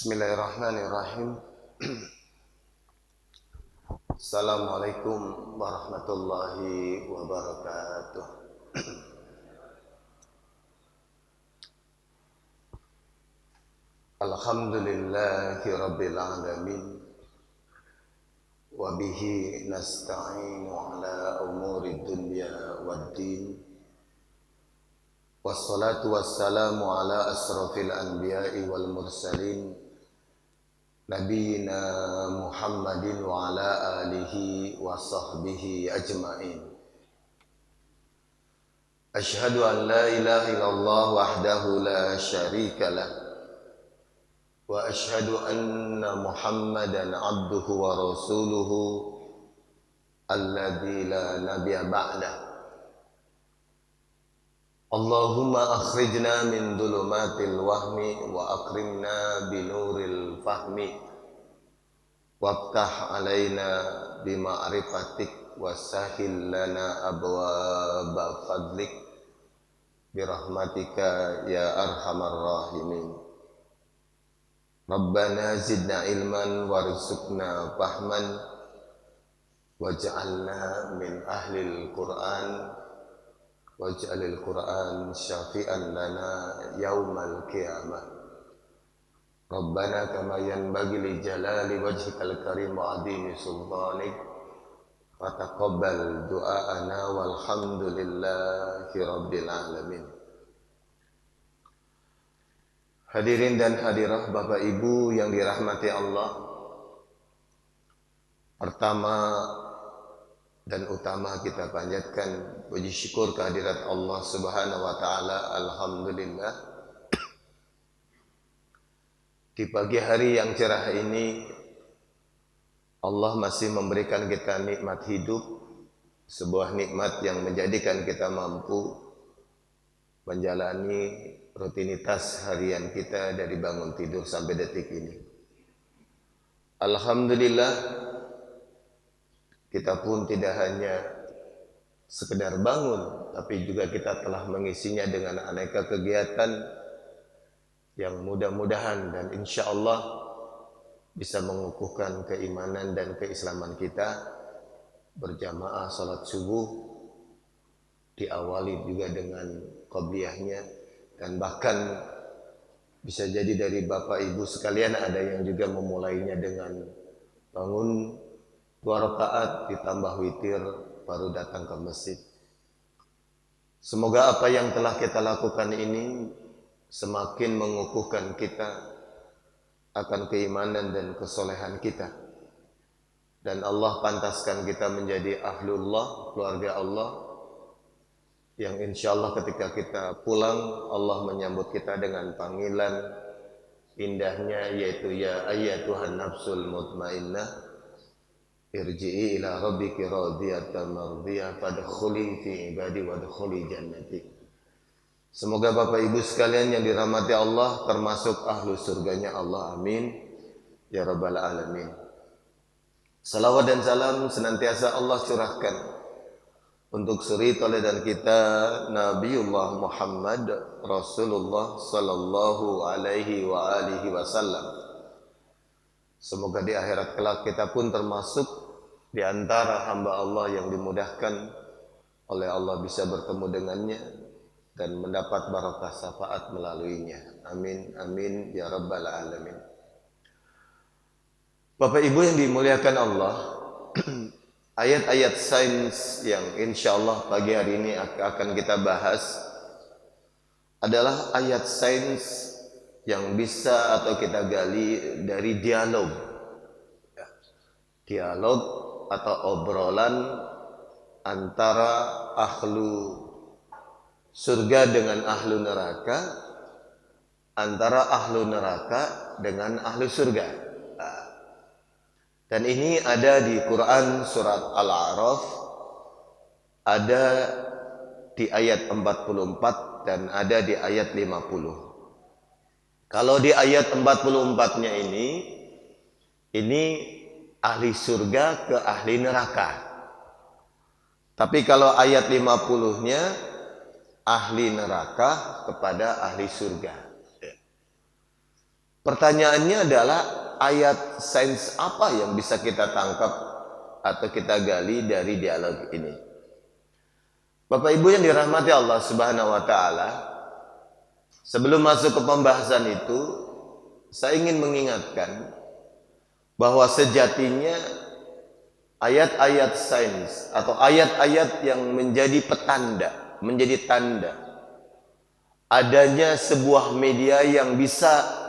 Bismillahirrahmanirrahim. Assalamualaikum warahmatullahi wabarakatuh. Alhamdulillahi rabbil alamin. Wa bihi nasta'inu ala umuri dunya waddin. Wassalatu wassalamu ala asrafil anbiya'i wal mursalin Nabiyyina Muhammadin wa ala alihi wa sahbihi ajma'in. Ashhadu an la ilaha illallah wahdahu la syarika lah. Wa ashhadu anna Muhammadan abduhu wa rasuluhu alladzi la nabiyya ba'dah. Allahumma akhrijna min dhulumatil wahmi wa akrimna binuril fahmi waftah alaina bima'rifatik wasahil lana abwaba fadlik birahmatika ya arhamar rahimin. Rabbana zidna ilman warzuqna fahman waj'alna min ahlil Qur'an waj'alil Qur'an syafi'an lana yaumal qiyamah. Rabbana kama yanbaghi li jalali wajhikal karim wa 'azimi sultanik fataqabbal du'aana walhamdulillahi rabbil alamin. Hadirin dan hadirah Bapak Ibu yang dirahmati Allah, pertama dan utama kita panjatkan puji syukur kehadirat Allah Subhanahu wa taala. Alhamdulillah, di pagi hari yang cerah ini Allah masih memberikan kita nikmat hidup, sebuah nikmat yang menjadikan kita mampu menjalani rutinitas harian kita dari bangun tidur sampai detik ini. Alhamdulillah, kita pun tidak hanya sekedar bangun, tapi juga kita telah mengisinya dengan aneka kegiatan yang mudah-mudahan dan insya Allah bisa mengukuhkan keimanan dan keislaman kita. Berjamaah salat subuh diawali juga dengan qobliyahnya, dan bahkan bisa jadi dari Bapak Ibu sekalian ada yang juga memulainya dengan bangun 2 rakaat ditambah witir baru datang ke masjid. Semoga apa yang telah kita lakukan ini semakin mengukuhkan kita akan keimanan dan kesolehan kita, dan Allah pantaskan kita menjadi ahlullah, keluarga Allah, yang insya Allah ketika kita pulang Allah menyambut kita dengan panggilan indahnya, yaitu ya ayyatuhan nafsul mutmainnah irji'i ila rabbiki radiyatan mardiyah fadkhuli fi ibadi wadkhuli jannati. Semoga Bapak Ibu sekalian yang dirahmati Allah termasuk ahlu surganya Allah, amin ya rabbal alamin. Salawat dan salam senantiasa Allah curahkan untuk suri teladan kita Nabiullah Muhammad Rasulullah sallallahu alaihi wa alihi wasallam. Semoga di akhirat kelak kita pun termasuk di antara hamba Allah yang dimudahkan oleh Allah bisa bertemu dengannya dan mendapat barakah syafaat melaluinya. Amin amin ya rabbal alamin. Bapak Ibu yang dimuliakan Allah, ayat-ayat sains yang insya Allah pagi hari ini akan kita bahas adalah ayat sains yang bisa atau kita gali dari dialog atau obrolan antara ahlu surga dengan ahlu neraka, antara ahlu neraka dengan ahlu surga. Dan ini ada di Quran surat Al-A'raf, ada di ayat 44 dan ada di ayat 50. Kalau di ayat 44-nya ini ahli surga ke ahli neraka. Tapi kalau ayat 50-nya ahli neraka kepada ahli surga. Pertanyaannya adalah ayat sains apa yang bisa kita tangkap atau kita gali dari dialog ini. Bapak Ibu yang dirahmati Allah Subhanahu wa taala, sebelum masuk ke pembahasan itu, saya ingin mengingatkan bahwa sejatinya ayat-ayat sains atau ayat-ayat yang menjadi petanda, menjadi tanda adanya sebuah media yang bisa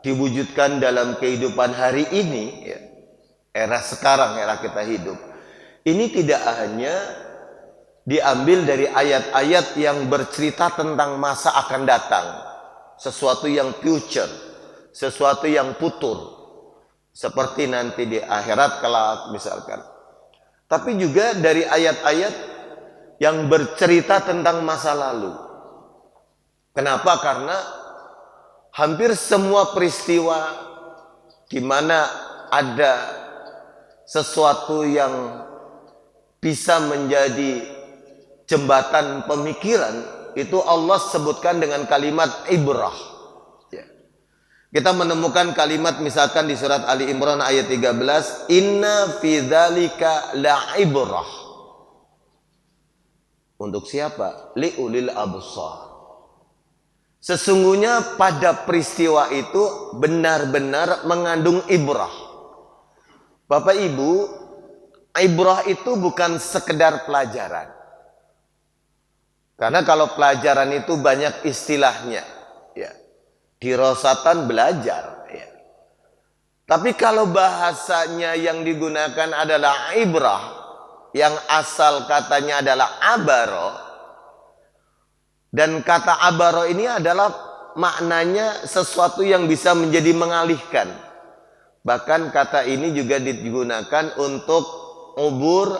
diwujudkan dalam kehidupan hari ini, ya, era sekarang, era kita hidup. Ini tidak hanya diambil dari ayat-ayat yang bercerita tentang masa akan datang, sesuatu yang future, sesuatu yang futur, seperti nanti di akhirat kelak misalkan. Tapi juga dari ayat-ayat yang bercerita tentang masa lalu. Kenapa? Karena hampir semua peristiwa di mana ada sesuatu yang bisa menjadi jembatan pemikiran, itu Allah sebutkan dengan kalimat ibrah. Ya. Kita menemukan kalimat misalkan di surat Ali Imran ayat 13, inna fi dzalika la ibrah. Untuk siapa? Liulil absar. Sesungguhnya pada peristiwa itu benar-benar mengandung ibrah. Bapak Ibu, ibrah itu bukan sekedar pelajaran. Karena kalau pelajaran itu banyak istilahnya, ya. Dirosatan belajar, ya. Tapi kalau bahasanya yang digunakan adalah ibrah, yang asal katanya adalah abaro, dan kata abaro ini adalah maknanya sesuatu yang bisa menjadi mengalihkan. Bahkan kata ini juga digunakan untuk ubur,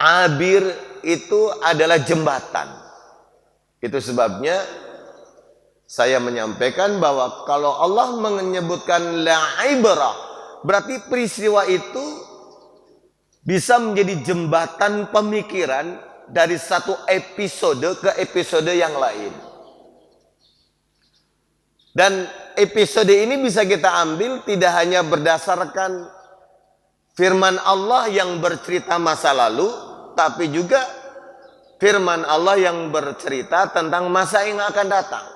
abir itu adalah jembatan. Itu sebabnya saya menyampaikan bahwa kalau Allah menyebutkan la ibrah, berarti peristiwa itu bisa menjadi jembatan pemikiran dari satu episode ke episode yang lain. Dan episode ini bisa kita ambil tidak hanya berdasarkan firman Allah yang bercerita masa lalu, tapi juga firman Allah yang bercerita tentang masa yang akan datang.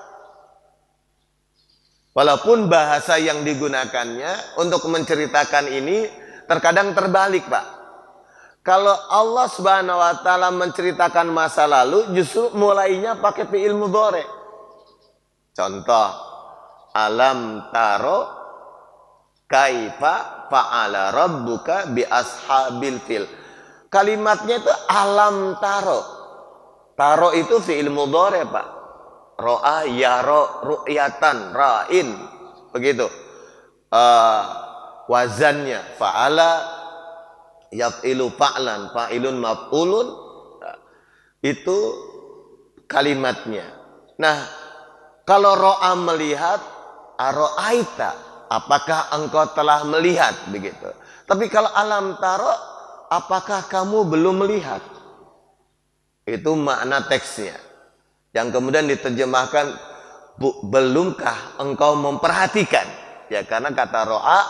Walaupun bahasa yang digunakannya untuk menceritakan ini terkadang terbalik, Pak. Kalau Allah Subhanahu wa taala menceritakan masa lalu, justru mulainya pakai fi'il mudhari'. Contoh, alam taro kaifa fa'ala rabbuka bi ashabil fil. Kalimatnya itu alam taro. Taro itu fi'il mudhari', Pak. Ro'a yaro ru'yatan ra'in. Begitu. Wazannya fa'ala yaf'ilu fa'lan, fa'ilun maf'ulun, itu kalimatnya. Nah, kalau ro'a melihat, aro'aita, apakah engkau telah melihat, begitu. Tapi kalau alam taro, apakah kamu belum melihat? Itu makna teksnya. Yang kemudian diterjemahkan, belumkah engkau memperhatikan? Ya, karena kata ro'a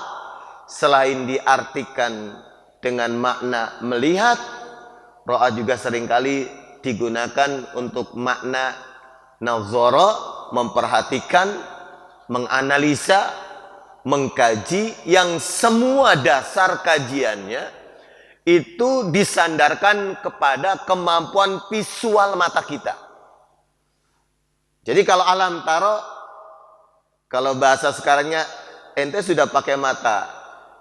selain diartikan dengan makna melihat, ro'a juga seringkali digunakan untuk makna nazara, memperhatikan, menganalisa, mengkaji, yang semua dasar kajiannya itu disandarkan kepada kemampuan visual mata kita. Jadi kalau alam taro, kalau bahasa sekarangnya, ente sudah pakai mata,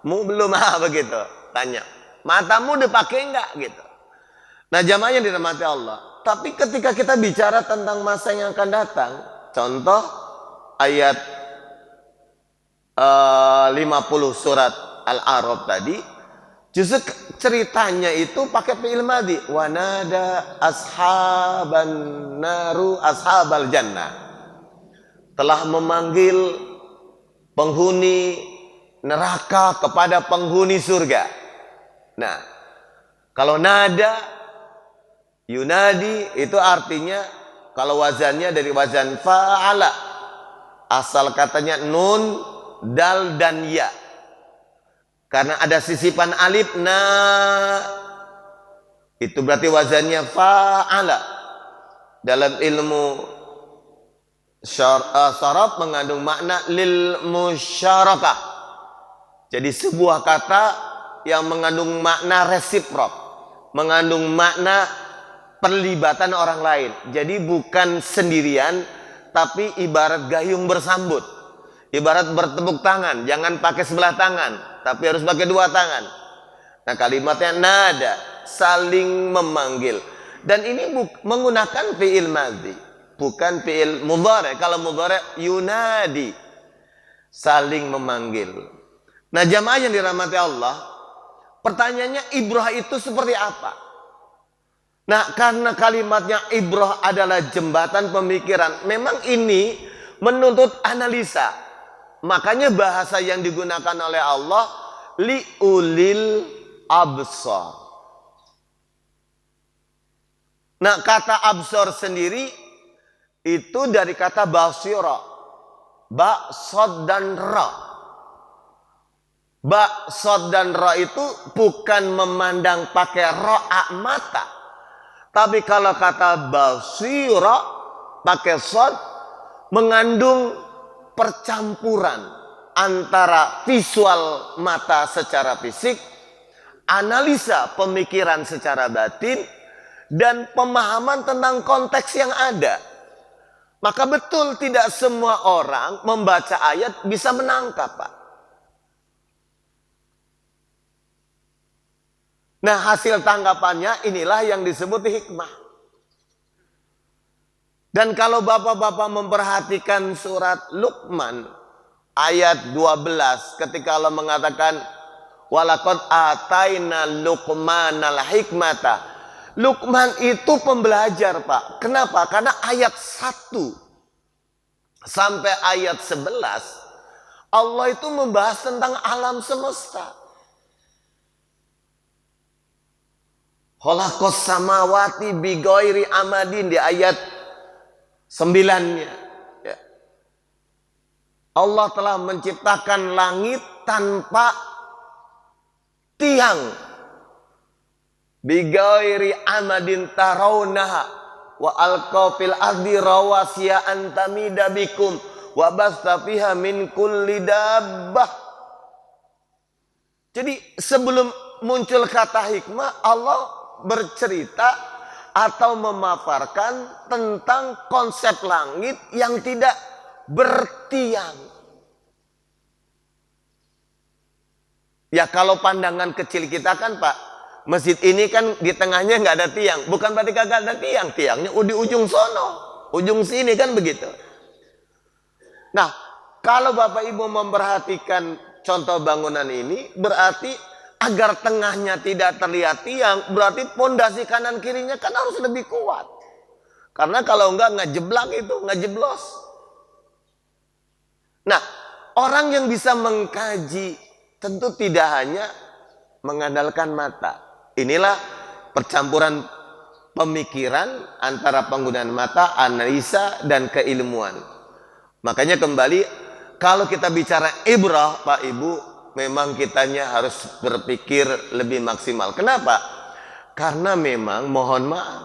mu belum begitu, tanya. Matamu dipakai enggak gitu. Nah, jamaah yang dirahmati Allah. Tapi ketika kita bicara tentang masa yang akan datang, contoh ayat 50 surat Al-A'raf tadi, justru ceritanya itu pakai fi'il madhi. Wa nada ashaban naru ashabal jannah. Telah memanggil penghuni neraka kepada penghuni surga. Nah, kalau nada, yunadi, itu artinya kalau wazannya dari wazan fa'ala, Asal katanya nun, dal, dan ya. Karena ada sisipan alif, na. Itu berarti wazannya fa'ala. Dalam ilmu syaraf mengandung makna lil musyarakah. Jadi sebuah kata yang mengandung makna resiprok, mengandung makna perlibatan orang lain. Jadi bukan sendirian, tapi ibarat gayung bersambut, ibarat bertepuk tangan. Jangan pakai sebelah tangan, tapi harus pakai dua tangan. Nah, kalimatnya nada, saling memanggil. Dan ini menggunakan fi'il madhi, bukan fi'il mudhari'. Kalau mudhari' yunadi, saling memanggil. Nah, jamaah yang dirahmati Allah, pertanyaannya ibrah itu seperti apa? Nah, karena kalimatnya ibrah adalah jembatan pemikiran, memang ini menuntut analisa. Makanya bahasa yang digunakan oleh Allah liulil absar. Nah, kata absar sendiri itu dari kata basira, ba, sod, dan ra. Ba, sod, dan ra itu bukan memandang pakai ro'a mata. Tapi kalau kata basira pakai sod, mengandung percampuran antara visual mata secara fisik, analisa pemikiran secara batin, dan pemahaman tentang konteks yang ada. Maka betul tidak semua orang membaca ayat bisa menangkap, Pak. Nah, hasil tangkapannya inilah yang disebut hikmah. Dan kalau bapak-bapak memperhatikan surat Luqman ayat 12, ketika Allah mengatakan walaqad ataina Luqmanal hikmata. Luqman itu pembelajar, Pak. Kenapa? Karena ayat 1 sampai ayat 11 Allah itu membahas tentang alam semesta. Khalaqas samawati bighairi amadin, di ayat 9-nya. Ya. Allah telah menciptakan langit tanpa tiang. Bighairi amadin tarawnaha wa alqa fil ardi rawasiya an tamida bikum wa basta fiha min kulli dabbah. Jadi sebelum muncul kata hikmah, Allah bercerita atau memaparkan tentang konsep langit yang tidak bertiang. Ya, kalau pandangan kecil kita kan, Pak, masjid ini kan di tengahnya nggak ada tiang. Bukan berarti kagak ada tiang. Tiangnya di ujung sono, ujung sini, kan begitu. Nah, kalau Bapak Ibu memperhatikan contoh bangunan ini, berarti agar tengahnya tidak terlihat tiang, berarti pondasi kanan kirinya kan harus lebih kuat. Karena kalau enggak ngejeblak itu, ngejeblos. Nah, orang yang bisa mengkaji tentu tidak hanya mengandalkan mata. Inilah percampuran pemikiran antara penggunaan mata, analisa, dan keilmuan. Makanya kembali, kalau kita bicara ibrah, Pak Ibu, memang kitanya harus berpikir lebih maksimal. Kenapa? Karena memang mohon maaf,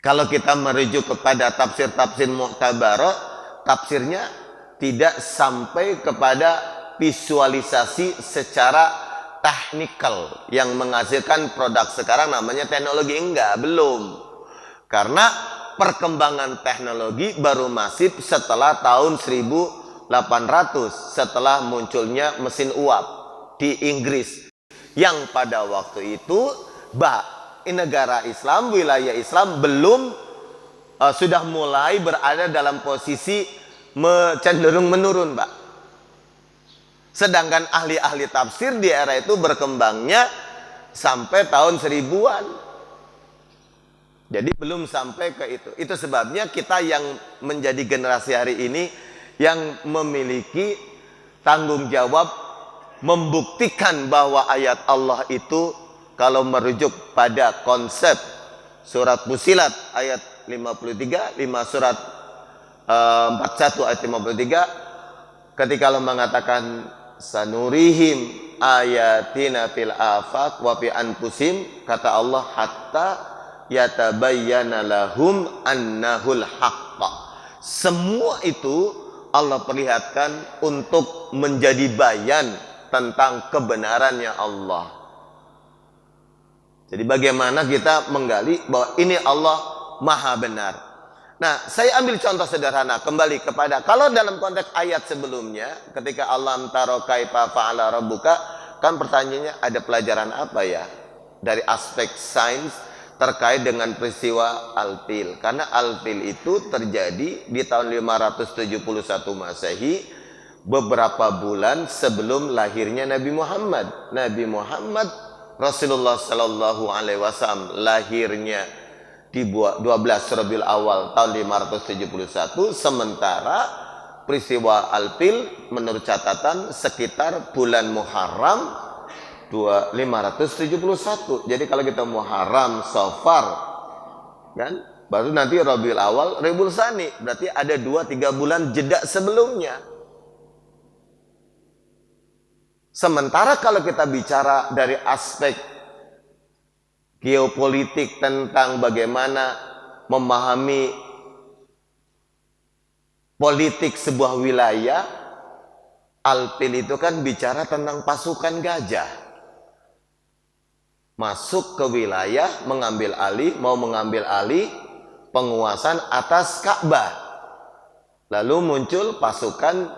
kalau kita merujuk kepada tafsir-tafsir mu'tabarah, tafsirnya tidak sampai kepada visualisasi secara teknikal yang menghasilkan produk sekarang namanya teknologi. Enggak, belum. Karena perkembangan teknologi baru masif setelah tahun 1800, setelah munculnya mesin uap di Inggris, yang pada waktu itu negara Islam, wilayah Islam belum sudah mulai berada dalam posisi cenderung menurun, Pak. Sedangkan ahli-ahli tafsir di era itu berkembangnya sampai tahun 1000-an. Jadi belum sampai ke itu. Itu sebabnya kita yang menjadi generasi hari ini yang memiliki tanggung jawab membuktikan bahwa ayat Allah itu kalau merujuk pada konsep surat Fussilat ayat 53, 5 surat 41 ayat 53, ketika Allah mengatakan sanurihim ayatina fil afaq wa fi anfusim, kata Allah hatta yatabayyana lahum annahul haqqa. Semua itu Allah perlihatkan untuk menjadi bayan tentang kebenarannya Allah. Jadi bagaimana kita menggali bahwa ini Allah maha benar. Nah, saya ambil contoh sederhana kembali kepada, kalau dalam konteks ayat sebelumnya ketika Allah taro kaifa fa'ala rabbuka, kan pertanyaannya ada pelajaran apa ya dari aspek sains terkait dengan peristiwa Al-Fil. Karena Al-Fil itu terjadi di tahun 571 Masehi, beberapa bulan sebelum lahirnya Nabi Muhammad. Nabi Muhammad Rasulullah Sallallahu Alaihi Wasallam lahirnya di 12 Rabiul Awal tahun 571, sementara peristiwa Al-Fil menurut catatan sekitar bulan Muharram 571. Jadi kalau kita Muharram, Safar, kan, baru nanti Rabiul Awal, Rabiul Tsani, berarti ada 2-3 bulan jeda sebelumnya. Sementara kalau kita bicara dari aspek geopolitik tentang bagaimana memahami politik sebuah wilayah, Al-Fil itu kan bicara tentang pasukan gajah masuk ke wilayah, mau mengambil alih penguasaan atas Ka'bah. Lalu muncul pasukan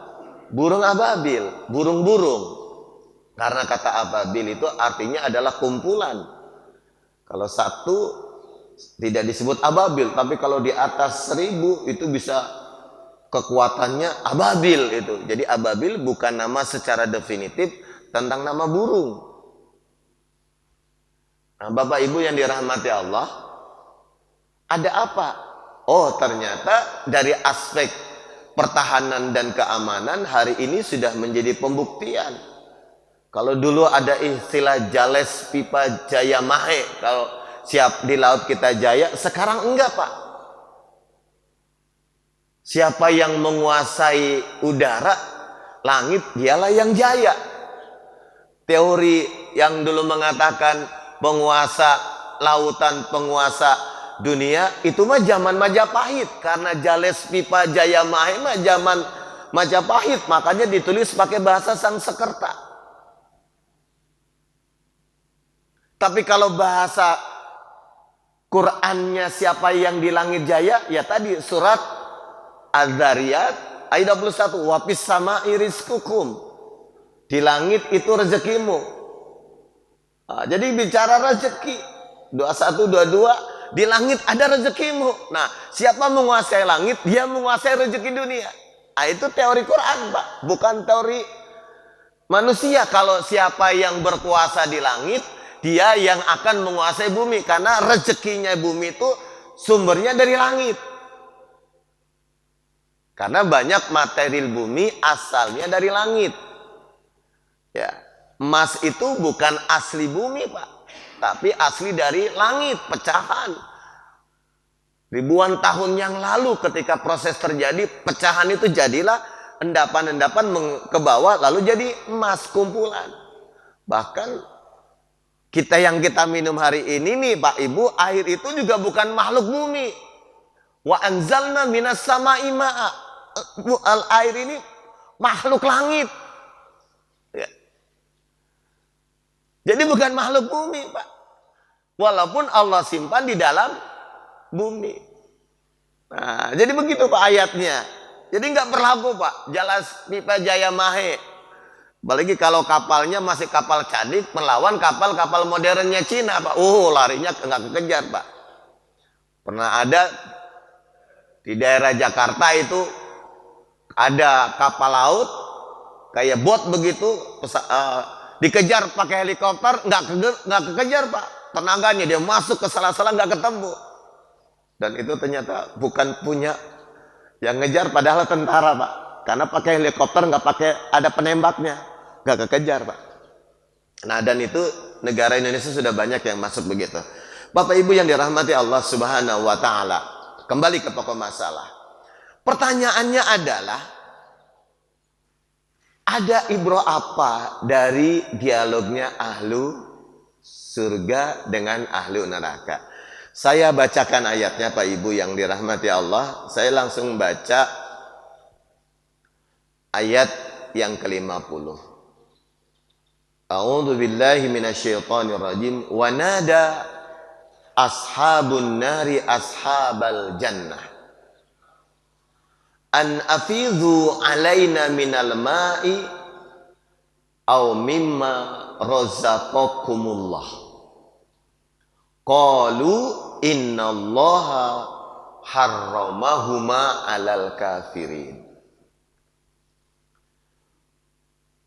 burung ababil, burung-burung. Karena kata ababil itu artinya adalah kumpulan. Kalau satu tidak disebut ababil, tapi kalau di atas 1000 itu bisa kekuatannya ababil itu. Jadi ababil bukan nama secara definitif tentang nama burung. Nah, Bapak Ibu yang dirahmati Allah, ada apa? Oh, ternyata dari aspek pertahanan dan keamanan hari ini sudah menjadi pembuktian. Kalau dulu ada istilah Jales Pipa Jaya Mahe, kalau siap di laut kita jaya, sekarang enggak, Pak. Siapa yang menguasai udara, langit, dialah yang jaya. Teori yang dulu mengatakan penguasa lautan, penguasa dunia, itu mah zaman Majapahit. Karena Jales Pipa Jaya Mahe mah zaman Majapahit, makanya ditulis pakai bahasa Sanskerta. Tapi kalau bahasa Qur'annya siapa yang di langit jaya, ya tadi surat Az-Zariyat ayat 21, wapis sama iriskukum, di langit itu rezekimu. Nah, jadi bicara rezeki 21, 22, di langit ada rezekimu. Nah, siapa menguasai langit, dia menguasai rezeki dunia. Nah, itu teori Quran, Pak, bukan teori manusia. Kalau siapa yang berkuasa di langit, dia yang akan menguasai bumi, karena rezekinya bumi itu sumbernya dari langit. Karena banyak material bumi asalnya dari langit. Ya, emas itu bukan asli bumi, Pak, tapi asli dari langit, pecahan. Ribuan tahun yang lalu ketika proses terjadi, pecahan itu jadilah endapan-endapan ke bawah, lalu jadi emas kumpulan. Bahkan kita yang kita minum hari ini nih, Pak Ibu, air itu juga bukan makhluk bumi. Wa anzalna minas sama'i ma'a. Air ini makhluk langit. Ya. Jadi bukan makhluk bumi, Pak. Walaupun Allah simpan di dalam bumi. Nah, jadi begitu Pak ayatnya. Jadi nggak berlaku, Pak, Jalas Pipa Jaya Mahe. Apalagi kalau kapalnya masih kapal cadik melawan kapal-kapal modernnya Cina, Pak. Larinya nggak kekejar, Pak. Pernah ada di daerah Jakarta itu ada kapal laut kayak bot begitu, dikejar pakai helikopter, nggak kekejar, Pak. Tenaganya dia masuk ke salah-salah nggak ketemu. Dan itu ternyata bukan punya yang ngejar, padahal tentara, Pak. Karena pakai helikopter nggak pakai ada penembaknya. Gak kekejar, Pak. Nah, dan itu negara Indonesia sudah banyak yang masuk begitu. Bapak Ibu yang dirahmati Allah Subhanahu wa taala, kembali ke pokok masalah. Pertanyaannya adalah, ada ibrah apa dari dialognya ahlu surga dengan ahlu neraka? Saya bacakan ayatnya Pak Ibu yang dirahmati Allah. Saya langsung baca ayat yang ke-50. A'udzu billahi minasyaitonir rajim. Wa nada ashabun nari ashabal jannah an afidhu alaina minal ma'i aw mimma razaqakumullah. Qalu innallaha harramahuma 'alal kafirin.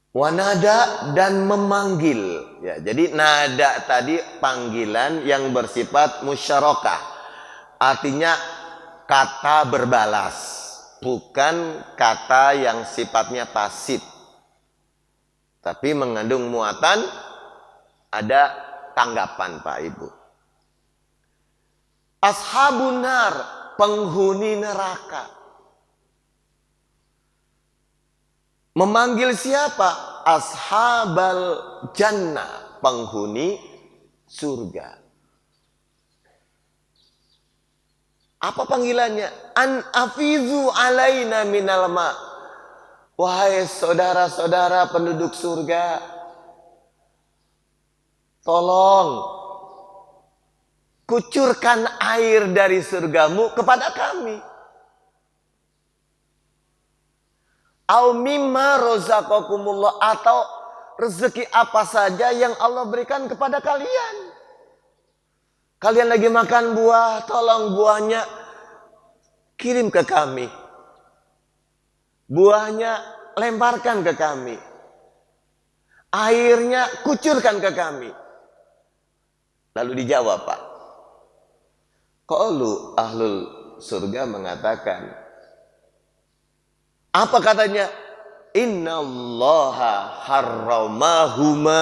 Wanada dan memanggil, ya, jadi nada tadi panggilan yang bersifat musyarakah, artinya kata berbalas, bukan kata yang sifatnya pasif, tapi mengandung muatan ada tanggapan Pak Ibu. Ashabun nar, penghuni neraka. Memanggil siapa? Ashabal jannah, penghuni surga. Apa panggilannya? An afizu alaina minal ma. Wahai saudara-saudara penduduk surga, tolong kucurkan air dari surgamu kepada kami. Au mimma razaqakumullah, atau rezeki apa saja yang Allah berikan kepada kalian. Kalian lagi makan buah, tolong buahnya kirim ke kami. Buahnya lemparkan ke kami. Airnya kucurkan ke kami. Lalu dijawab Pak. Qalu ahlul surga mengatakan, apa katanya? Innallaha harramahuma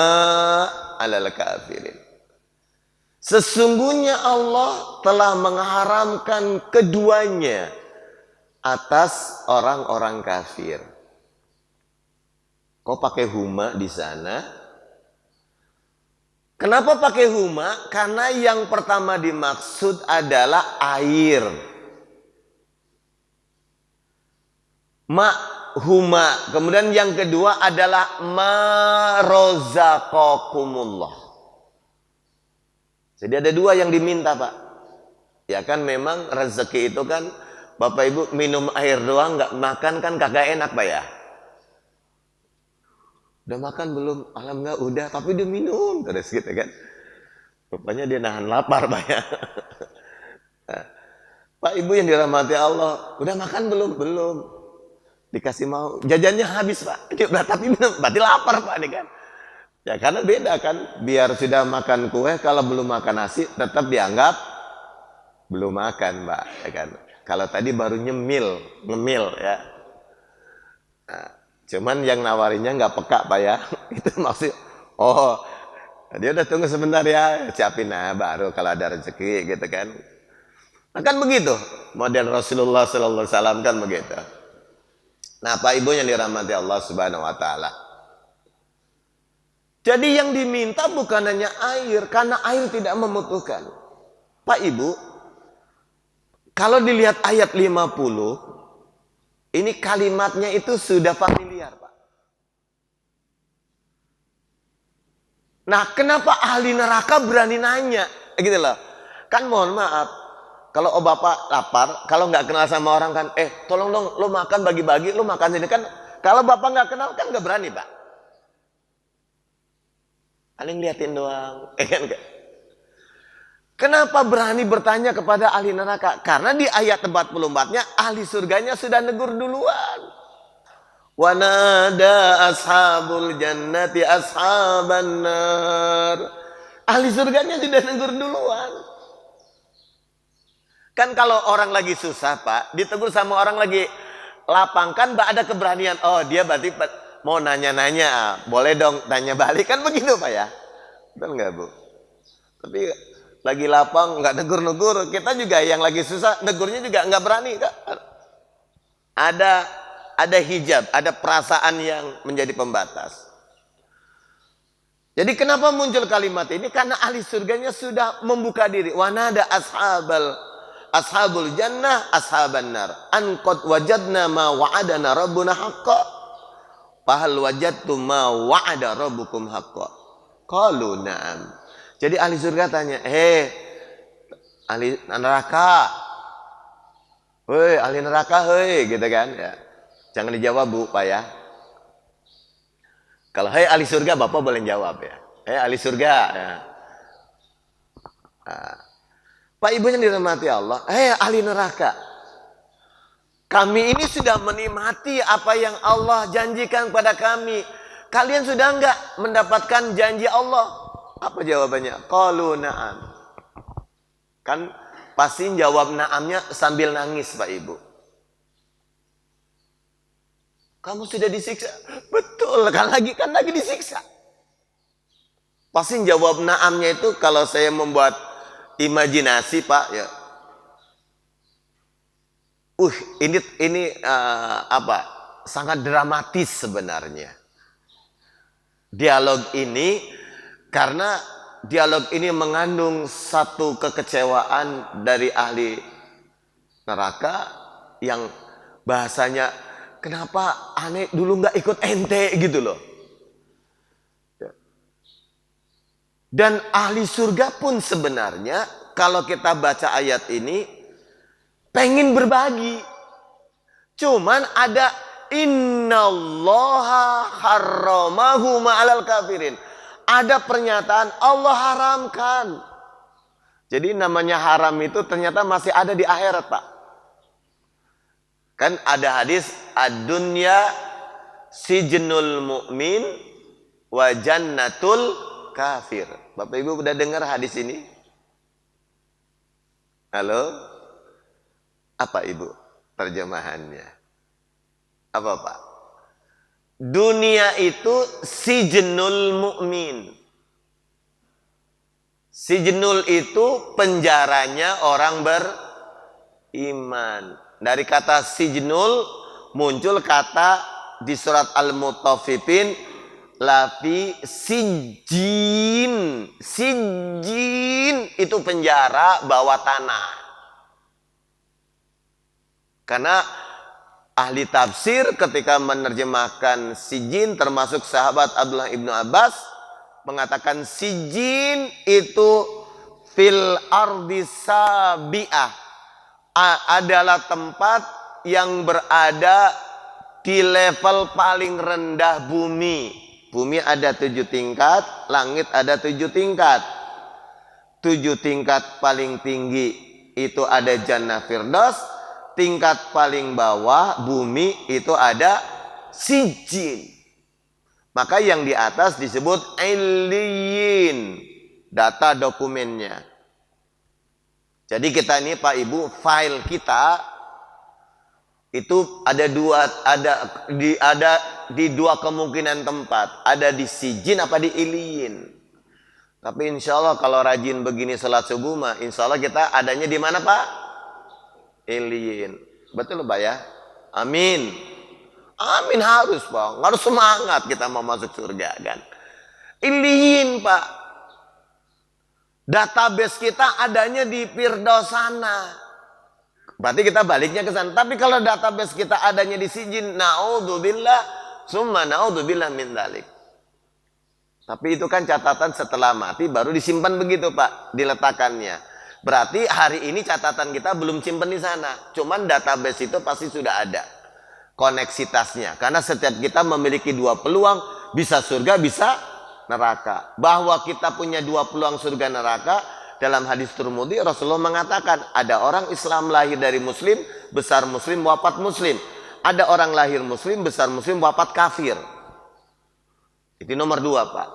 'alal kafirin. Sesungguhnya Allah telah mengharamkan keduanya atas orang-orang kafir. Kok pakai huma di sana? Kenapa pakai huma? Karena yang pertama dimaksud adalah air. Huma. Kemudian yang kedua adalah ma razaqakumullah. Jadi ada dua yang diminta Pak. Ya kan memang rezeki itu kan Bapak Ibu minum air doang nggak makan kan kagak enak Pak ya. Udah makan belum? Alhamdulillah udah, tapi dia minum terus gitu kan. Rupanya dia nahan lapar Pak ya. Pak Ibu yang dirahmati Allah, udah makan belum? Belum. Dikasih mau, jajannya habis Pak. Tapi berarti lapar Pak nih kan. Ya karena beda kan. Biar sudah makan kue, kalau belum makan nasi tetap dianggap belum makan Pak. Ya kan. Kalau tadi baru ngemil ya. Nah, cuman yang nawarinya nggak peka Pak ya. Itu maksud, oh dia udah tunggu sebentar ya, siapin baru kalau ada rezeki gitu kan. Nah kan begitu. Model Rasulullah Sallallahu Alaihi Wasallam kan begitu. Nah Pak Ibu yang dirahmati Allah Subhanahu Wa Taala. Jadi yang diminta bukan hanya air, karena air tidak membutuhkan. Pak Ibu, kalau dilihat ayat 50, ini kalimatnya itu sudah familiar Pak. Nah kenapa ahli neraka berani nanya? Gitu loh. Kan mohon maaf. Kalau Bapak lapar, kalau nggak kenal sama orang kan, tolong dong, lo makan bagi-bagi, lo makan sini kan. Kalau Bapak nggak kenal kan nggak berani Pak. Paling liatin doang, kan? Kenapa berani bertanya kepada ahli neraka? Karena di ayat 44-nya ahli surganya sudah negur duluan. Wa nada ashabul jannati ashaban nar. Ahli surganya sudah negur duluan. Kan kalau orang lagi susah Pak, ditegur sama orang lagi lapang, kan ada keberanian. Oh dia berarti mau nanya-nanya, boleh dong tanya balik, kan begitu Pak ya. Betul nggak Bu? Tapi lagi lapang nggak negur-negur, kita juga yang lagi susah negurnya juga nggak berani Kak. Ada hijab, ada perasaan yang menjadi pembatas. Jadi kenapa muncul kalimat ini? Karena ahli surganya sudah membuka diri. Wanada ashabul jannah ashaban nar. An qad wajadna ma wa'adana rabbuna haqqa. Fahal wajadtum ma wa'ada rabbukum haqqa. Qalu na'am. Jadi ahli surga tanya, ahli neraka. Hei, ahli neraka, hei, gitu kan ya. Jangan dijawab Bu, Pak ya. Kalau hei ahli surga, Bapak boleh jawab ya. Hei ahli surga. Ya. Nah, Pak Ibu yang dirahmati Allah, hei ahli neraka. Kami ini sudah menikmati apa yang Allah janjikan pada kami. Kalian sudah enggak mendapatkan janji Allah? Apa jawabannya? Qalu na'am. Kan pasti jawab na'amnya sambil nangis Pak Ibu. Kamu sudah disiksa. Betul, kan lagi disiksa. Pasti jawab na'amnya itu kalau saya membuat imajinasi Pak ya. Ini sangat dramatis sebenarnya. Dialog ini karena dialog ini mengandung satu kekecewaan dari ahli neraka yang bahasanya kenapa aneh dulu nggak ikut ente gitu loh. Dan ahli surga pun sebenarnya kalau kita baca ayat ini pengen berbagi. Cuman ada innallaha harramahu ma'alal kafirin. Ada pernyataan Allah haramkan. Jadi namanya haram itu ternyata masih ada di akhirat Pak. Kan ada hadis ad-dunya sijnul mu'min wa jannatul kafir. Bapak Ibu udah dengar hadis ini? Halo? Apa Ibu terjemahannya? Apa Pak? Dunia itu sijnul mu'min. Sijnul itu penjaranya orang beriman. Dari kata sijnul muncul kata di surat Al-Mutaffifin lafi sijin. Sijin itu penjara bawah tanah. Karena ahli tafsir ketika menerjemahkan sijin termasuk sahabat Abdullah ibnu Abbas mengatakan sijin itu fil ardi sabi'ah adalah tempat yang berada di level paling rendah bumi. Bumi ada 7 tingkat, langit ada 7 tingkat. 7 tingkat paling tinggi itu ada Jannah Firdaus, tingkat paling bawah bumi itu ada sijin. Maka yang di atas disebut illiyin, data dokumennya. Jadi kita ini Pak Ibu, file kita itu ada di dua kemungkinan tempat. Ada di sijin apa di illiyin. Tapi insya Allah kalau rajin begini salat subuh mah, insya Allah kita adanya di mana Pak? Illiyin. Betul Pak ya? Amin. Amin harus Pak. Harus semangat kita mau masuk surga kan. Illiyin Pak. Database kita adanya di Firdaus sana. Berarti kita baliknya ke sana. Tapi kalau database kita adanya di sijin, naudzubillah, summa naudzubillah min dzalik. Tapi itu kan catatan setelah mati baru disimpan begitu Pak, diletakkannya. Berarti hari ini catatan kita belum simpan di sana. Cuman database itu pasti sudah ada koneksitasnya. Karena setiap kita memiliki 2 peluang, bisa surga, bisa neraka. Bahwa kita punya 2 peluang surga neraka, dalam hadis Tirmidzi Rasulullah mengatakan ada orang Islam lahir dari muslim, besar muslim, wafat muslim. Ada orang lahir muslim, besar muslim, wafat kafir. Itu nomor 2 Pak.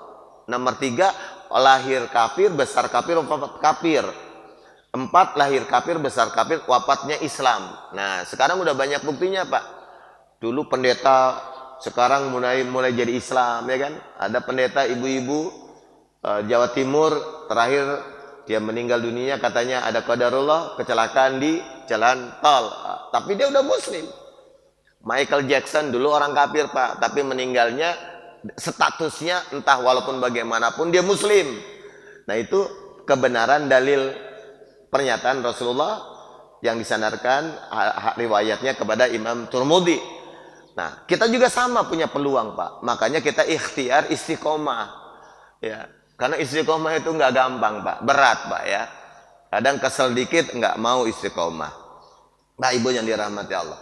Nomor 3 lahir kafir, besar kafir, wafat kafir. 4 lahir kafir, besar kafir, wafatnya Islam. Nah sekarang udah banyak buktinya Pak. Dulu pendeta, sekarang mulai jadi Islam ya kan. Ada pendeta ibu-ibu Jawa Timur terakhir dia meninggal dunia katanya ada qadarullah kecelakaan di jalan tol. Tapi dia udah muslim. Michael Jackson dulu orang kafir Pak, tapi meninggalnya statusnya entah walaupun bagaimanapun dia muslim. Nah itu kebenaran dalil pernyataan Rasulullah yang disandarkan riwayatnya kepada Imam Tirmidzi. Nah kita juga sama punya peluang Pak, makanya kita ikhtiar istiqomah ya, karena istiqomah itu nggak gampang Pak, berat Pak ya. Kadang kesel dikit nggak mau istiqomah. Nah ibu yang dirahmati Allah.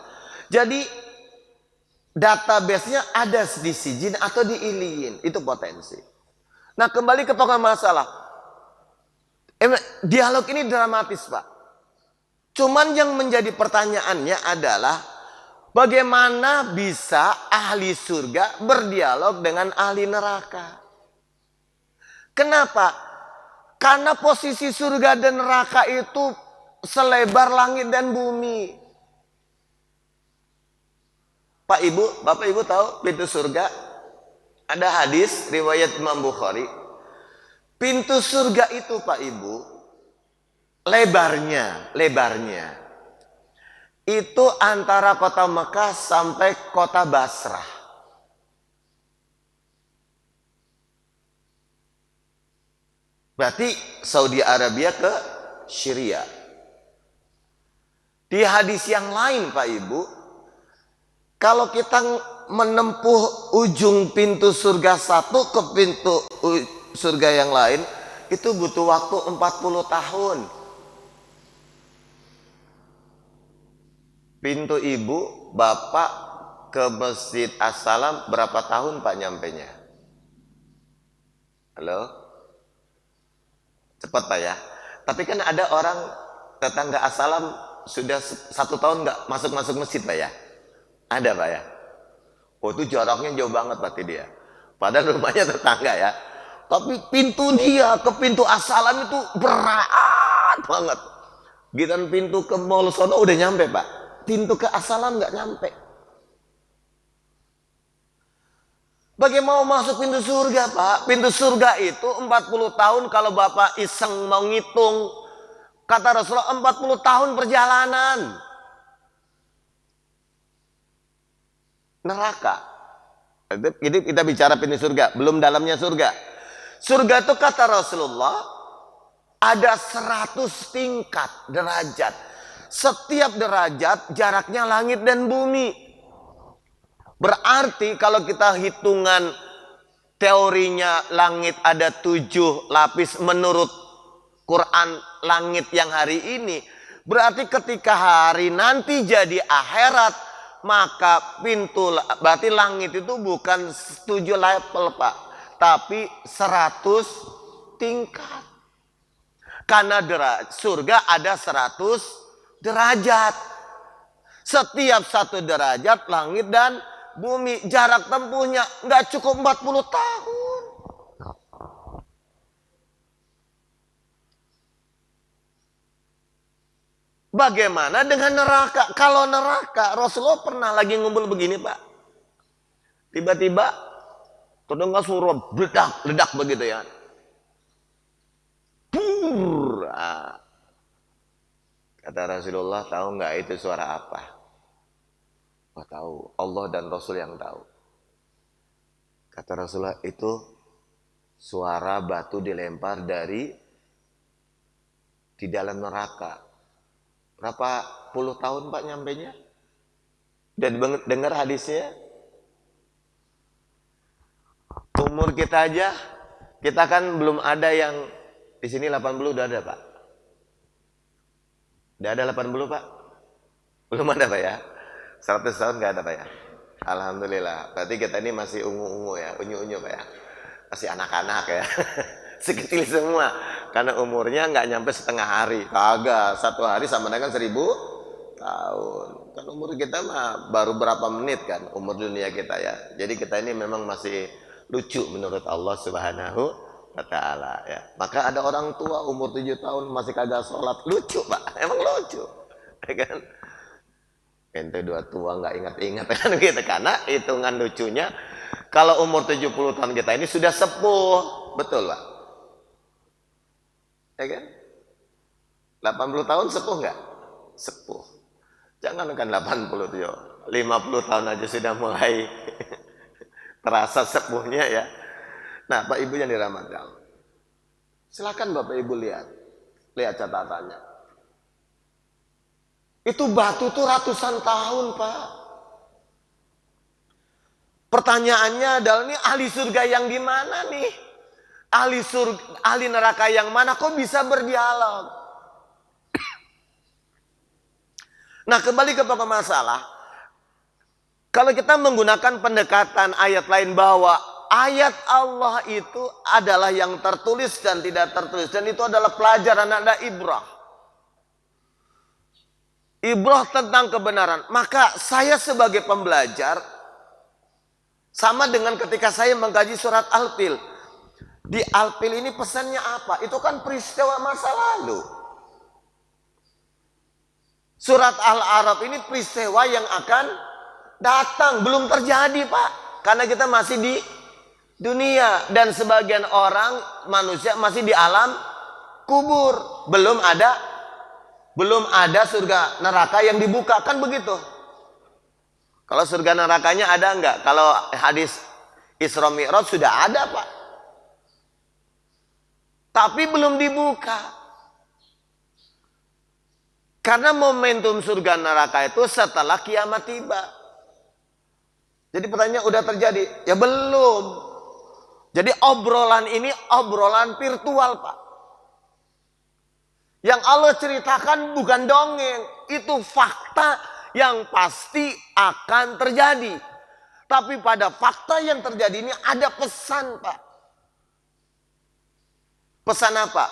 Jadi database-nya ada di sijin atau di iliyin, itu potensi. Nah kembali ke pokok masalah, dialog ini dramatis Pak. Cuman yang menjadi pertanyaannya adalah bagaimana bisa ahli surga berdialog dengan ahli neraka? Kenapa? Karena posisi surga dan neraka itu selebar langit dan bumi. Pak Ibu, Bapak Ibu tahu pintu surga? Ada hadis riwayat Imam Bukhari. Pintu surga itu Pak Ibu, lebarnya itu antara kota Mekah sampai kota Basrah. Berarti Saudi Arabia ke Syria. Di hadis yang lain Pak Ibu, kalau kita menempuh ujung pintu surga satu ke pintu surga yang lain, itu butuh waktu 40 tahun. Pintu ibu, bapak ke Masjid As-Salam berapa tahun Pak nyampenya? Halo? Cepat Pak ya. Tapi kan ada orang tetangga As-Salam sudah 1 tahun nggak masuk masjid Pak ya? Ada Pak ya? Oh itu jaraknya jauh banget berarti dia. Padahal rumahnya tetangga ya. Tapi pintu dia ke pintu As-Salam itu berat banget. Gitan pintu ke Mall sono udah nyampe Pak. Pintu ke As-Salam nggak nyampe. Bagaimana mau masuk pintu surga Pak? Pintu surga itu 40 tahun kalau Bapak iseng mau ngitung. Kata Rasulullah 40 tahun perjalanan. Neraka. Jadi kita bicara pintu surga, belum dalamnya surga. Surga itu kata Rasulullah ada 100 tingkat derajat. Setiap derajat jaraknya langit dan bumi. Berarti kalau kita hitungan teorinya langit ada 7 lapis menurut Quran langit yang hari ini. Berarti ketika hari nanti jadi akhirat, maka berarti langit itu bukan 7 level Pak, tapi 100 tingkat. Karena surga ada 100 derajat. Setiap 1 derajat langit dan bumi, jarak tempuhnya nggak cukup 40 tahun. Bagaimana dengan neraka? Kalau neraka, Rasulullah pernah lagi ngumpul begini Pak. Tiba-tiba terdengar suara ledak begitu ya. Pur. Kata Rasulullah, tahu nggak itu suara apa? Wah tahu, Allah dan Rasul yang tahu. Kata Rasulullah, itu suara batu dilempar dari di dalam neraka. Berapa puluh tahun Pak nyampenya? Dan dengar hadisnya? Umur kita aja, kita kan belum ada yang di sini 80 udah ada Pak. Udah ada 80 Pak? Belum ada Pak ya? 100 tahun nggak ada Pak ya? Alhamdulillah. Berarti kita ini masih ungu-ungu ya, unyu-unyu Pak ya. Masih anak-anak ya. Sekecil semua. Karena umurnya nggak nyampe setengah hari. Kagak, 1 hari sama dengan 1000 tahun. Kan umur kita mah baru berapa menit kan umur dunia kita ya. Jadi kita ini memang masih lucu menurut Allah Subhanahu wa ta'ala ya. Maka ada orang tua umur 7 tahun masih kagak sholat. Lucu Pak, emang lucu ya kan. Ente 2 tua nggak ingat-ingat kan gitu. Karena hitungan lucunya kalau umur 70 tahun kita ini sudah sepuh. Betul Pak ya kan? 80 tahun sepuh nggak? Sepuh. Jangankan 80 tuh, 50 tahun aja sudah mulai terasa sepuhnya ya. Nah, Pak Ibu yang dirahmati Allah, silakan Bapak Ibu lihat catatannya. Itu batu tuh ratusan tahun, Pak. Pertanyaannya adalah, nih ahli surga yang di mana nih? Ahli neraka yang mana kok bisa berdialog? Nah, kembali ke pokok masalah. Kalau kita menggunakan pendekatan ayat lain bahwa ayat Allah itu adalah yang tertulis dan tidak tertulis, dan itu adalah pelajaran, ada ibrah. Ibrah tentang kebenaran. Maka saya sebagai pembelajar, sama dengan ketika saya mengkaji surat Al-Fil. Di Al-Fil ini pesannya apa? Itu kan peristiwa masa lalu. Surat Al-A'raf ini peristiwa yang akan datang, belum terjadi, Pak. Karena kita masih di dunia dan sebagian orang manusia masih di alam kubur. Belum ada surga neraka yang dibuka, kan begitu. Kalau surga nerakanya ada enggak? Kalau hadis Isra Mi'raj sudah ada, Pak. Tapi belum dibuka. Karena momentum surga neraka itu setelah kiamat tiba. Jadi pertanyaan udah terjadi? Ya belum. Jadi obrolan ini obrolan virtual, Pak. Yang Allah ceritakan bukan dongeng. Itu fakta yang pasti akan terjadi. Tapi pada fakta yang terjadi ini ada pesan, Pak. Pesan apa?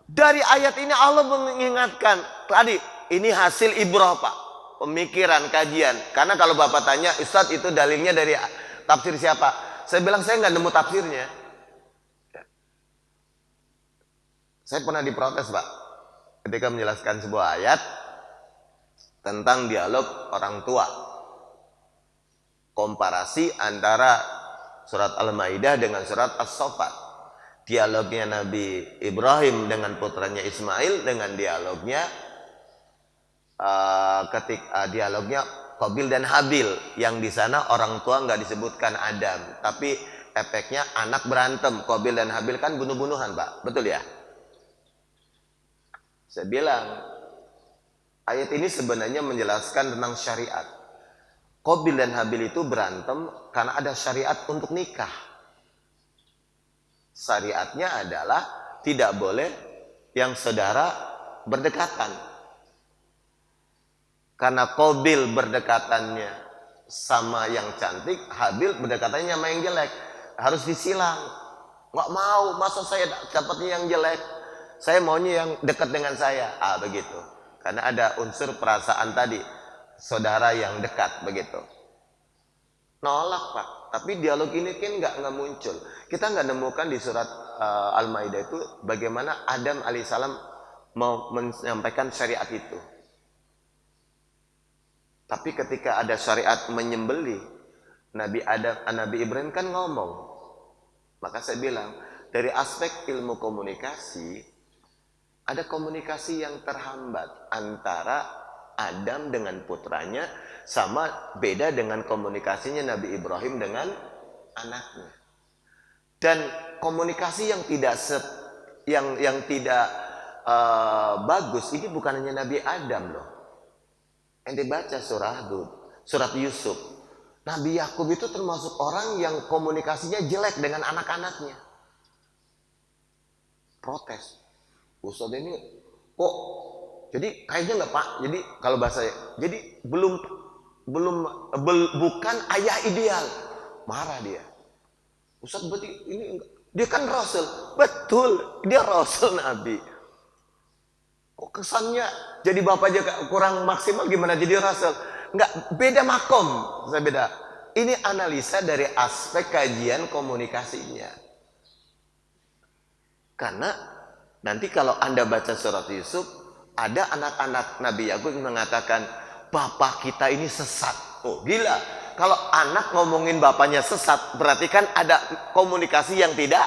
Dari ayat ini Allah mengingatkan, tadi ini hasil ibrah, Pak, pemikiran, kajian. Karena kalau Bapak tanya, Ustadz itu dalilnya dari tafsir siapa? Saya bilang saya nggak nemu tafsirnya. Saya pernah diprotes, Pak, ketika menjelaskan sebuah ayat tentang dialog orang tua. Komparasi antara surat Al-Maidah dengan surat As-Saffat. Dialognya Nabi Ibrahim dengan putranya Ismail dengan dialognya dialognya Qabil dan Habil, yang di sana orang tua nggak disebutkan Adam, tapi efeknya anak berantem. Qabil dan Habil kan bunuh-bunuhan, Pak, betul ya? Saya bilang ayat ini sebenarnya menjelaskan tentang syariat. Qabil dan Habil itu berantem karena ada syariat untuk nikah. Syariatnya adalah tidak boleh yang saudara berdekatan. Karena Qabil berdekatannya sama yang cantik, Habil berdekatannya sama yang jelek. Harus disilang. Nggak mau, masa saya dapatnya yang jelek? Saya maunya yang dekat dengan saya. Begitu. Karena ada unsur perasaan tadi, saudara yang dekat, begitu. Nolak, Pak. Tapi dialog ini kan nggak muncul. Kita nggak nemukan di surat Al-Maidah itu bagaimana Adam alaihissalam mau menyampaikan syariat itu. Tapi ketika ada syariat menyembelih, Nabi Ibrahim kan ngomong. Maka saya bilang, dari aspek ilmu komunikasi, ada komunikasi yang terhambat antara Adam dengan putranya, sama beda dengan komunikasinya Nabi Ibrahim dengan anaknya. Dan komunikasi yang tidak bagus ini bukan hanya Nabi Adam loh. Ente baca surat Yusuf. Nabi Yakub itu termasuk orang yang komunikasinya jelek dengan anak-anaknya. Protes. Ustadz ini kok jadi kayaknya nggak, Pak. Jadi kalau bahasa jadi bukan ayah ideal. Marah dia. Ustadz berarti ini enggak. Dia kan Rasul. Betul, dia Rasul Nabi. Kok kesannya jadi bapak aja kurang maksimal, gimana jadi Rasul? Enggak, beda makom. Saya beda. Ini analisa dari aspek kajian komunikasinya. Karena nanti kalau Anda baca surat Yusuf, ada anak-anak Nabi Yakub yang mengatakan, bapak kita ini sesat. Oh gila, kalau anak ngomongin bapaknya sesat, berarti kan ada komunikasi yang tidak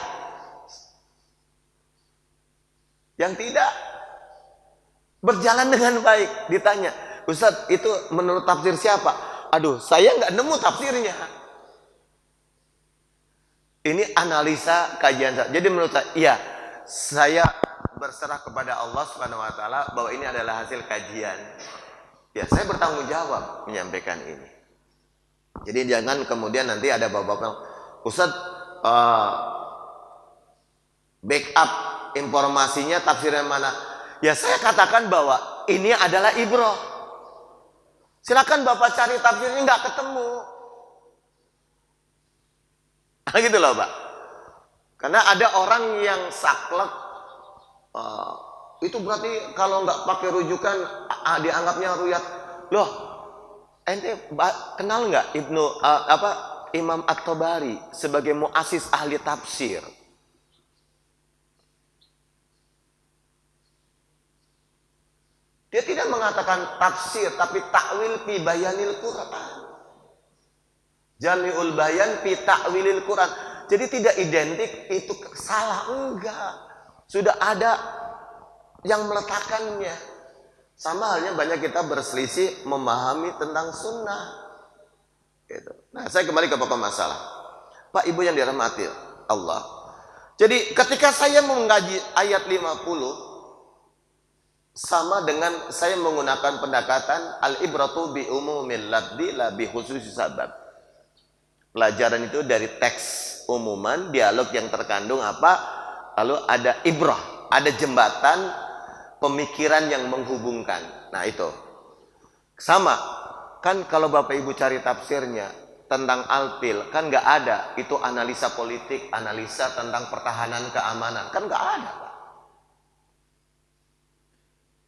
berjalan dengan baik. Ditanya, Ustadz itu menurut tafsir siapa? Aduh, saya nggak nemu tafsirnya. Ini analisa kajian saya. Jadi menurut saya, iya, saya berserah kepada Allah Subhanahu wa taala bahwa ini adalah hasil kajian. Ya, saya bertanggung jawab menyampaikan ini. Jadi jangan kemudian nanti ada bapak-bapak, Ustadz backup informasinya tafsirnya mana? Ya saya katakan bahwa ini adalah ibrah. Silakan bapak cari tafsirnya, nggak ketemu. Gitu loh Pak. Karena ada orang yang saklek, itu berarti kalau nggak pakai rujukan dianggapnya ruyat. Loh, ente kenal nggak Imam At-Tabari sebagai muassis ahli tafsir? Dia tidak mengatakan tafsir, tapi takwil fi bayanil Quran. Jami'ul bayan fi ta'wilil Quran. Jadi tidak identik itu salah, enggak. Sudah ada yang meletakkannya. Sama halnya banyak kita berselisih memahami tentang sunnah. Gitu. Nah, saya kembali ke pokok masalah. Pak Ibu yang dirahmati Allah. Jadi ketika saya mengkaji ayat 50, sama dengan saya menggunakan pendekatan al-ibratu bi umumil labdi la bi khususi sabab. Pelajaran itu dari teks umuman, dialog yang terkandung apa, lalu ada ibrah, ada jembatan pemikiran yang menghubungkan. Nah itu sama kan, kalau Bapak Ibu cari tafsirnya tentang alpil kan nggak ada, itu analisa politik, analisa tentang pertahanan keamanan kan nggak ada Pak,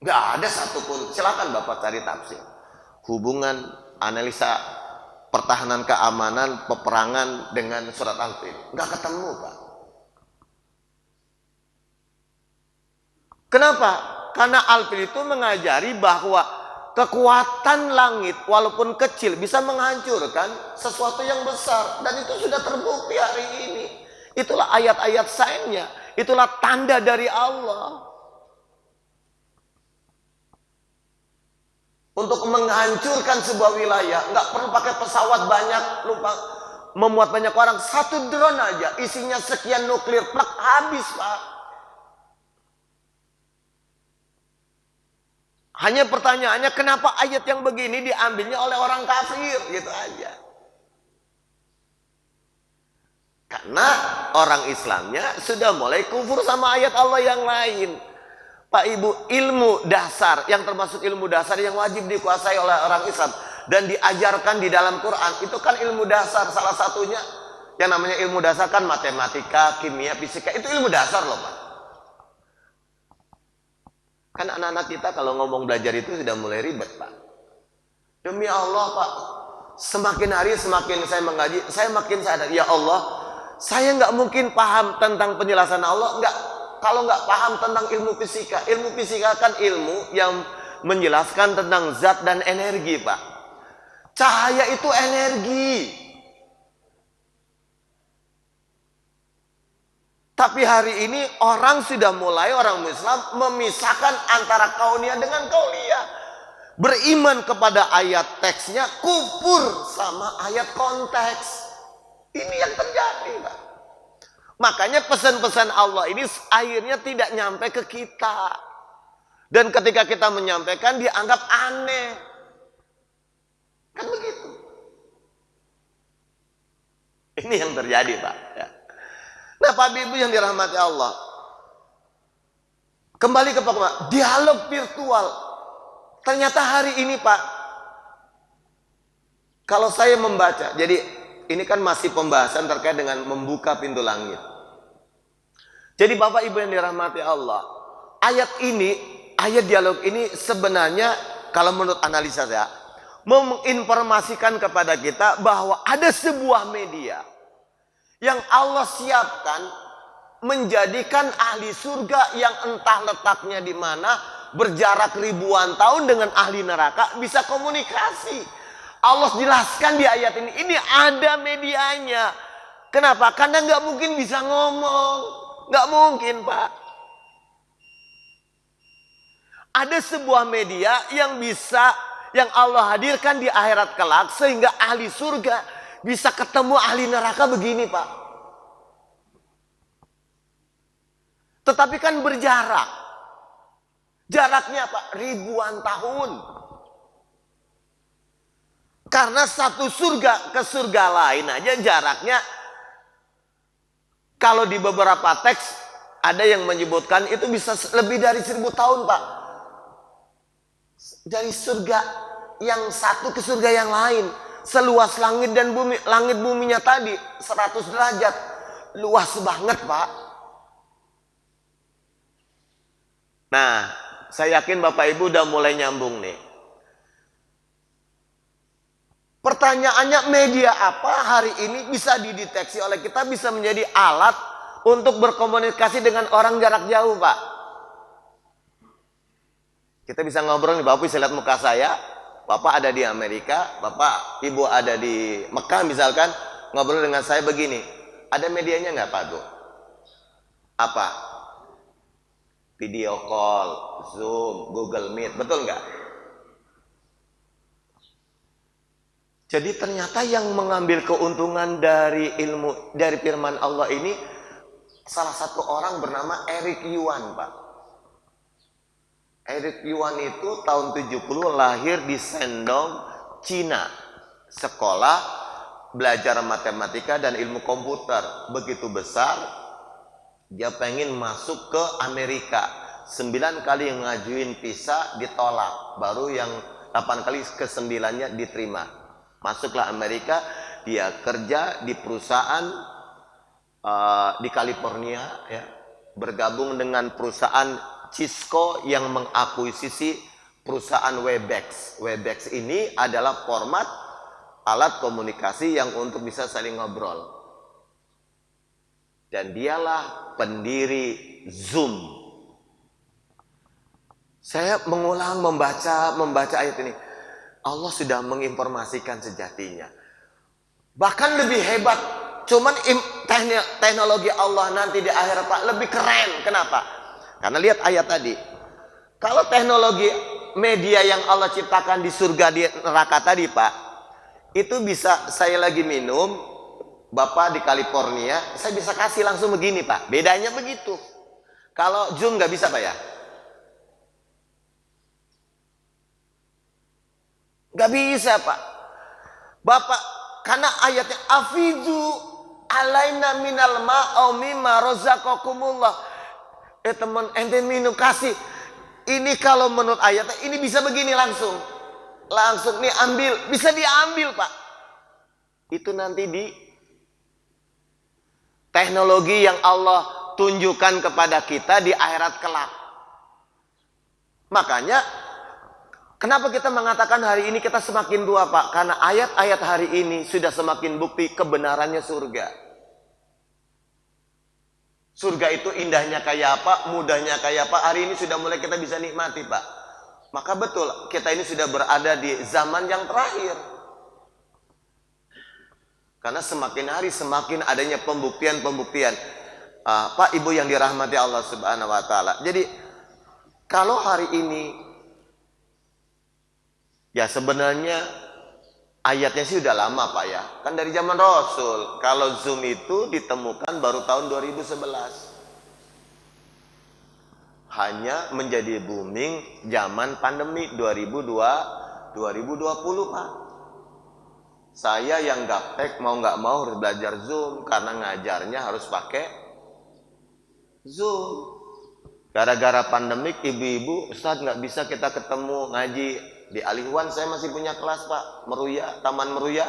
nggak ada satupun. Silakan Bapak cari tafsir hubungan analisa pertahanan keamanan, peperangan dengan surat Al-Fil. Nggak ketemu, Pak. Kenapa? Karena Al-Fil itu mengajari bahwa kekuatan langit walaupun kecil bisa menghancurkan sesuatu yang besar. Dan itu sudah terbukti hari ini. Itulah ayat-ayat sainsnya. Itulah tanda dari Allah. Untuk menghancurkan sebuah wilayah nggak perlu pakai pesawat banyak, lupa memuat banyak orang. Satu drone aja isinya sekian nuklir, plak, habis Pak. Hanya pertanyaannya, kenapa ayat yang begini diambilnya oleh orang kafir, gitu aja. Karena orang Islamnya sudah mulai kufur sama ayat Allah yang lain. Pak Ibu, ilmu dasar yang termasuk ilmu dasar yang wajib dikuasai oleh orang Islam dan diajarkan di dalam Quran, itu kan ilmu dasar. Salah satunya yang namanya ilmu dasar kan matematika, kimia, fisika, itu ilmu dasar loh Pak. Kan anak-anak kita kalau ngomong belajar itu sudah mulai ribet Pak. Demi Allah Pak, semakin hari semakin saya mengaji, saya makin sadar, ya Allah, saya nggak mungkin paham tentang penjelasan Allah kalau nggak paham tentang ilmu fisika. Ilmu fisika kan ilmu yang menjelaskan tentang zat dan energi Pak. Cahaya itu energi. Tapi hari ini orang sudah mulai, orang Islam memisahkan antara kauniyah dengan kauliyah. Beriman kepada ayat teksnya, kufur sama ayat konteks. Ini yang terjadi Pak. Makanya pesan-pesan Allah ini akhirnya tidak nyampe ke kita. Dan ketika kita menyampaikan dianggap aneh. Kan begitu. Ini yang terjadi Pak. Ya. Nah Pak Ibu yang dirahmati Allah. Kembali ke Pak, dialog virtual. Ternyata hari ini Pak, kalau saya membaca, jadi ini kan masih pembahasan terkait dengan membuka pintu langit. Jadi Bapak Ibu yang dirahmati Allah, ayat ini, ayat dialog ini sebenarnya kalau menurut analisa saya menginformasikan kepada kita bahwa ada sebuah media yang Allah siapkan menjadikan ahli surga yang entah letaknya di mana, berjarak ribuan tahun dengan ahli neraka bisa komunikasi. Allah jelaskan di ayat ini ada medianya. Kenapa? Karena nggak mungkin bisa ngomong. Nggak mungkin Pak. Ada sebuah media yang bisa yang Allah hadirkan di akhirat kelak sehingga ahli surga bisa ketemu ahli neraka begini, Pak. Tetapi kan berjarak. Jaraknya Pak, ribuan tahun. Karena satu surga ke surga lain aja jaraknya, kalau di beberapa teks ada yang menyebutkan itu bisa lebih dari 1000 tahun, Pak. Dari surga yang satu ke surga yang lain. Seluas langit dan bumi. Langit buminya tadi 100 derajat. Luas banget, Pak. Nah, saya yakin Bapak Ibu udah mulai nyambung nih. Pertanyaannya, media apa hari ini bisa dideteksi oleh kita, bisa menjadi alat untuk berkomunikasi dengan orang jarak jauh, Pak? Kita bisa ngobrol nih, Bapak bisa lihat muka saya. Bapak ada di Amerika, Bapak, Ibu ada di Mekah misalkan, ngobrol dengan saya begini. Ada medianya nggak, Pak Tuh? Apa? Video call, Zoom, Google Meet, betul nggak? Jadi ternyata yang mengambil keuntungan dari ilmu, dari firman Allah ini, salah satu orang bernama Eric Yuan, Pak. Eric Yuan itu tahun 70 lahir di Shandong, Cina. Sekolah, belajar matematika dan ilmu komputer. Begitu besar, dia pengen masuk ke Amerika. 9 kali ngajuin visa ditolak. Baru yang 8 kali ke-9-nya diterima. Masuklah Amerika, dia kerja di perusahaan di California, ya, bergabung dengan perusahaan Cisco yang mengakuisisi perusahaan Webex. Webex ini adalah format alat komunikasi yang untuk bisa saling ngobrol. Dan dialah pendiri Zoom. Saya mengulang membaca ayat ini. Allah sudah menginformasikan sejatinya. Bahkan lebih hebat. Cuman teknologi Allah nanti di akhirat, Pak, lebih keren. Kenapa? Karena lihat ayat tadi. Kalau teknologi media yang Allah ciptakan di surga, di neraka tadi, Pak, itu bisa saya lagi minum, Bapak di California, saya bisa kasih langsung begini, Pak. Bedanya begitu. Kalau Zoom nggak bisa, Pak, ya? Nggak bisa, Pak. Bapak, karena ayatnya afidu alaina minal ma'au mimma razaqakumullah. Teman, ente minum, kasih. Ini kalau menurut ayatnya, ini bisa begini langsung. Langsung nih ambil. Bisa diambil, Pak. Itu nanti di teknologi yang Allah tunjukkan kepada kita di akhirat kelak. Makanya, kenapa kita mengatakan hari ini kita semakin tua, Pak? Karena ayat-ayat hari ini sudah semakin bukti kebenarannya surga. Surga itu indahnya kayak apa, mudahnya kayak apa, hari ini sudah mulai kita bisa nikmati, Pak. Maka betul, kita ini sudah berada di zaman yang terakhir. Karena semakin hari semakin adanya pembuktian-pembuktian. Pak, Ibu yang dirahmati Allah Subhanahu wa Ta'ala. Jadi, kalau hari ini, ya sebenarnya ayatnya sih udah lama, Pak, ya. Kan dari zaman Rasul. Kalau Zoom itu ditemukan baru tahun 2011. Hanya menjadi booming zaman pandemi 2020, Pak. Saya yang gaptek mau nggak mau harus belajar Zoom karena ngajarnya harus pakai Zoom. Gara-gara pandemik, ibu-ibu, Ustaz nggak bisa kita ketemu ngaji. Di Alihwan saya masih punya kelas, Pak, Meruya, Taman Meruya.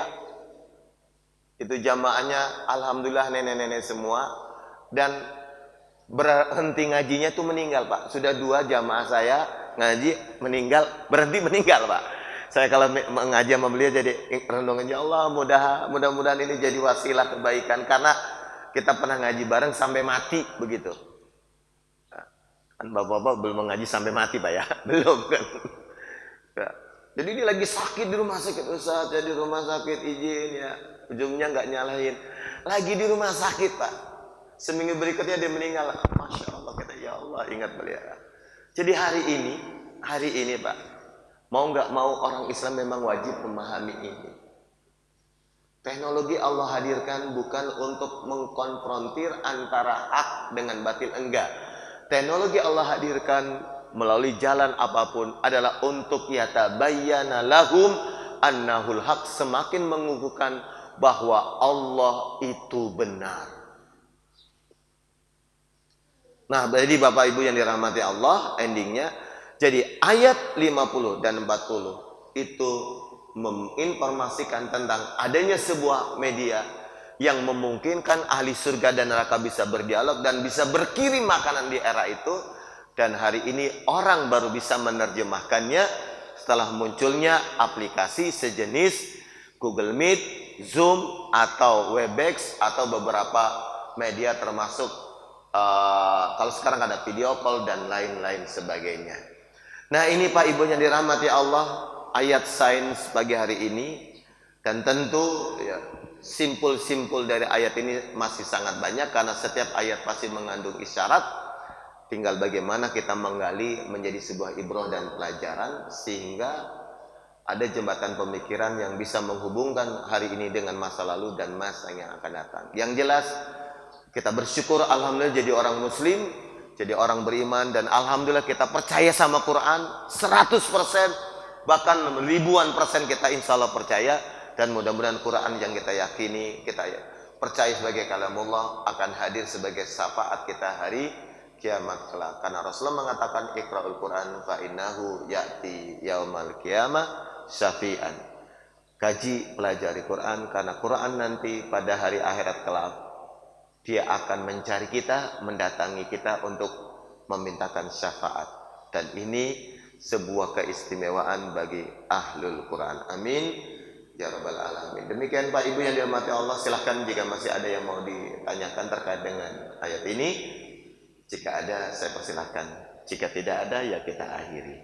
Itu jamaahnya alhamdulillah nenek-nenek semua. Dan berhenti ngajinya tuh meninggal, Pak. Sudah 2 jamaah saya ngaji meninggal, berhenti meninggal, Pak. Saya kalau mengaji sama beliau jadi renungan, ya Allah, mudah-mudahan ini jadi wasilah kebaikan. Karena kita pernah ngaji bareng sampai mati begitu. Kan bapak-bapak belum mengaji sampai mati, Pak, ya? Belum kan? Ya. Jadi ini lagi sakit di rumah sakit, Ustaz, ya di rumah sakit, izin ya. Ujungnya nggak nyalahin. Lagi di rumah sakit, Pak. Seminggu berikutnya dia meninggal. Masya Allah, kata ya Allah, ingat beliau. Jadi hari ini Pak, Mau nggak mau orang Islam memang wajib memahami ini. Teknologi Allah hadirkan bukan untuk mengkonfrontir antara hak dengan batil, enggak. Teknologi Allah hadirkan melalui jalan apapun adalah untuk yatabayyana lahum annahul haq, semakin mengukuhkan bahwa Allah itu benar. Nah, jadi Bapak Ibu yang dirahmati Allah, endingnya jadi ayat 50 dan 40 itu menginformasikan tentang adanya sebuah media yang memungkinkan ahli surga dan neraka bisa berdialog dan bisa berkirim makanan di era itu. Dan hari ini orang baru bisa menerjemahkannya setelah munculnya aplikasi sejenis Google Meet, Zoom, atau Webex, atau beberapa media termasuk kalau sekarang ada video call dan lain-lain sebagainya. Nah, ini Pak Ibu yang dirahmati Allah, ayat sains pagi hari ini. Dan tentu ya, simpul-simpul dari ayat ini masih sangat banyak, karena setiap ayat pasti mengandung isyarat. Tinggal bagaimana kita menggali menjadi sebuah ibrah dan pelajaran, sehingga ada jembatan pemikiran yang bisa menghubungkan hari ini dengan masa lalu dan masa yang akan datang. Yang jelas kita bersyukur alhamdulillah jadi orang muslim, jadi orang beriman, dan alhamdulillah kita percaya sama Quran 100%, bahkan ribuan persen kita insya Allah percaya. Dan mudah-mudahan Quran yang kita yakini, kita percaya sebagai kalamullah akan hadir sebagai syafaat kita hari kiamat kelak. Karena Rasulullah mengatakan iqra'ul Quran fa innahu ya'ti yaumal qiyamah syafi'an. Kaji, pelajari Quran, karena Quran nanti pada hari akhirat kelak dia akan mencari kita, mendatangi kita untuk memintakan syafaat. Dan ini sebuah keistimewaan bagi ahlul Quran. Amin ya rabbal alamin. Demikian Pak Ibu yang dirahmati Allah, silahkan jika masih ada yang mau ditanyakan terkait dengan ayat ini. Jika ada saya persilahkan, jika tidak ada ya kita akhiri.